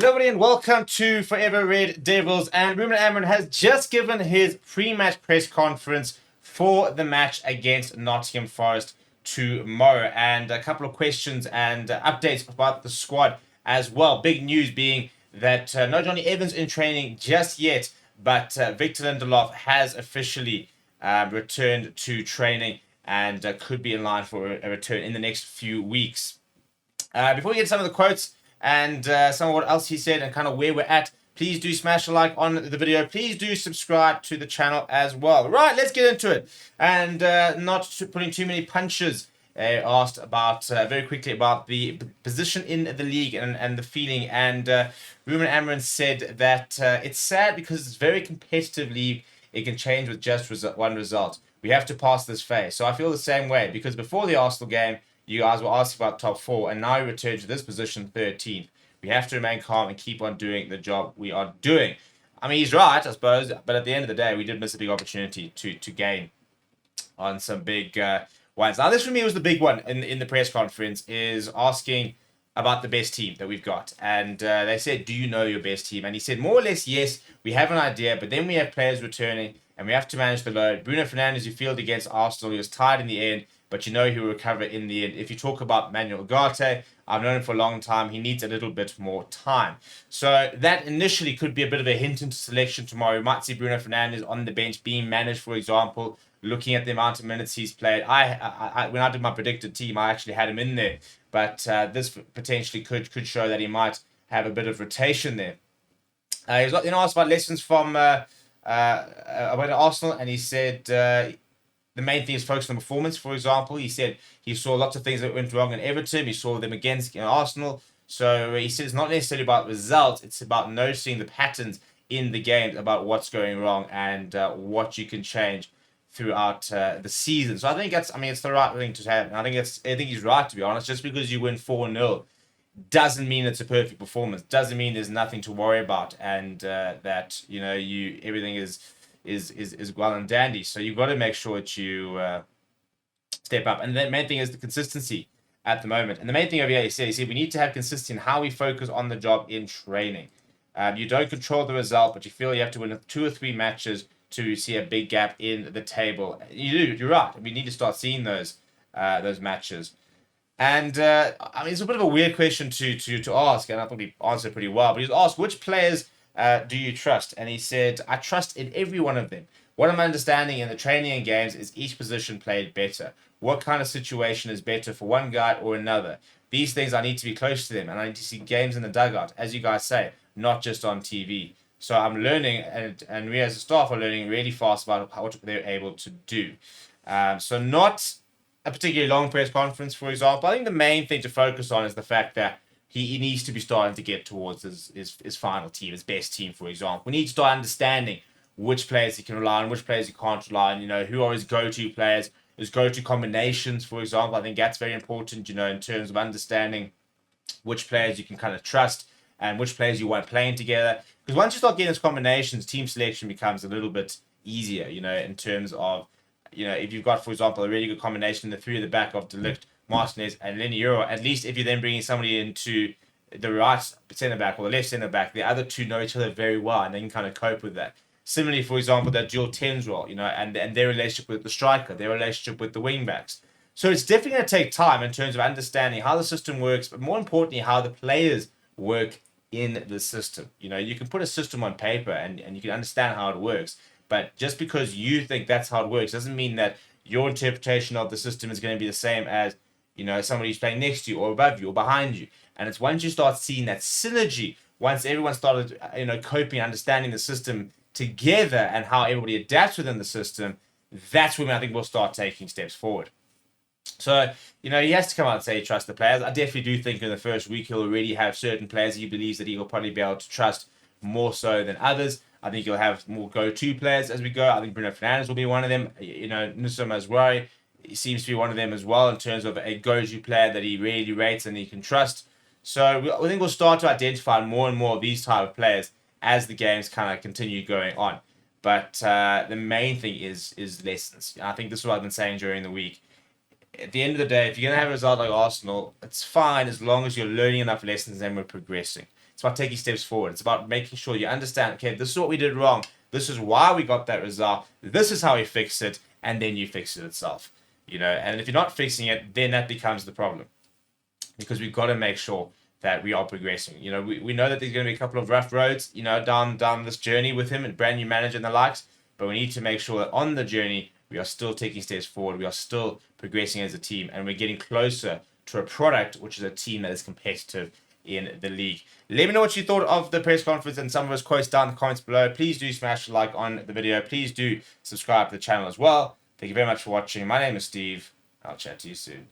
Hello, everybody, and welcome to Forever Red Devils. And Ruben Amorim has just given his pre-match press conference for the match against Nottingham Forest tomorrow, and a couple of questions and updates about the squad as well. Big news being that no Johnny Evans in training just yet, but Victor Lindelof has officially returned to training and could be in line for a return in the next few weeks. Before we get to some of the quotes and some of what else he said and kind of where we're at, please do smash a like on the video. Please do subscribe to the channel as well. Right, let's get into it. And not putting too many punches. Asked about very quickly about the position in the league and the feeling. And Ruben Amorim said that it's sad because it's a very competitive league. It can change with just one result. We have to pass this phase. So I feel the same way because before the Arsenal game, you guys were asking about top four, and now we return to this position, 13th. We have to remain calm and keep on doing the job we are doing. I mean, he's right, I suppose, but at the end of the day, we did miss a big opportunity to gain on some big ones. Now, this for me was the big one in the press conference, is asking about the best team that we've got. And they said, do you know your best team? And he said, more or less, yes, we have an idea, but then we have players returning, and we have to manage the load. Bruno Fernandes, who fielded against Arsenal, he was tired in the end, but you know he will recover in the end. If you talk about Manuel Ugarte, I've known him for a long time. He needs a little bit more time. So that initially could be a bit of a hint into selection tomorrow. We might see Bruno Fernandes on the bench being managed, for example, looking at the amount of minutes he's played. When I did my predicted team, I actually had him in there, but this potentially could show that he might have a bit of rotation there. He's got asked about lessons from about Arsenal, and he said the main thing is focus on performance. For example, he said he saw lots of things that went wrong in Everton. He saw them against Arsenal. So he said it's not necessarily about results. It's about noticing the patterns in the game, about what's going wrong and what you can change throughout the season. So I think it's the right thing to have. And I think he's right, to be honest. Just because you win 4-0 doesn't mean it's a perfect performance. Doesn't mean there's nothing to worry about, and that everything is well and dandy. So you've got to make sure that you step up. And the main thing is the consistency at the moment. And the main thing over here, he said we need to have consistency in how we focus on the job in training. You don't control the result, but you feel you have to win 2 or 3 matches to see a big gap in the table. You do. You're right. We need to start seeing those matches. And it's a bit of a weird question to ask, and I thought he answered pretty well. But he was asked, which players do you trust? And he said, I trust in every one of them. What I'm understanding in the training and games is each position played better. What kind of situation is better for one guy or another? These things, I need to be close to them, and I need to see games in the dugout, as you guys say, not just on TV. So I'm learning, and we as a staff are learning really fast about what they're able to do. So not a particularly long press conference, for example. I think the main thing to focus on is the fact that he needs to be starting to get towards his final team, his best team, for example. We need to start understanding which players he can rely on, which players he can't rely on, who are his go-to players, his go-to combinations, for example. I think that's very important, in terms of understanding which players you can kind of trust and which players you want playing together. Because once you start getting those combinations, team selection becomes a little bit easier, in terms of, if you've got, for example, a really good combination, the 3 at the back of De Ligt, Martinez, and Lenny Euro, at least if you're then bringing somebody into the right centre back or the left centre back, the other two know each other very well and they can kind of cope with that. Similarly, for example, that dual 10s role, and their relationship with the striker, their relationship with the wing backs. So it's definitely going to take time in terms of understanding how the system works, but more importantly, how the players work in the system. You can put a system on paper and you can understand how it works, but just because you think that's how it works doesn't mean that your interpretation of the system is going to be the same as somebody who's playing next to you or above you or behind you. And it's once you start seeing that synergy, once everyone started coping, understanding the system together and how everybody adapts within the system, that's when I think we'll start taking steps forward. So, he has to come out and say he trusts the players. I definitely do think in the first week he'll already have certain players he believes that he'll probably be able to trust more so than others. I think he'll have more go-to players as we go. I think Bruno Fernandes will be one of them. Nusa Mazraoui seems to be one of them as well in terms of a go-to player that he really rates and he can trust. So I think we'll start to identify more and more of these type of players as the games kind of continue going on. But the main thing is lessons. I think this is what I've been saying during the week. at the end of the day, if you're going to have a result like Arsenal, it's fine as long as you're learning enough lessons and we're progressing. It's about taking steps forward. It's about making sure you understand, okay, this is what we did wrong. This is why we got that result. This is how we fix it. And then you fix it itself. And if you're not fixing it, then that becomes the problem. Because we've got to make sure that we are progressing. We know that there's going to be a couple of rough roads, down this journey with him and brand new manager and the likes. But we need to make sure that on the journey, we are still taking steps forward. We are still progressing as a team, and we're getting closer to a product, which is a team that is competitive in the league. Let me know what you thought of the press conference and some of his quotes down in the comments below. Please do smash a like on the video. Please do subscribe to the channel as well. Thank you very much for watching. My name is Steve. I'll chat to you soon.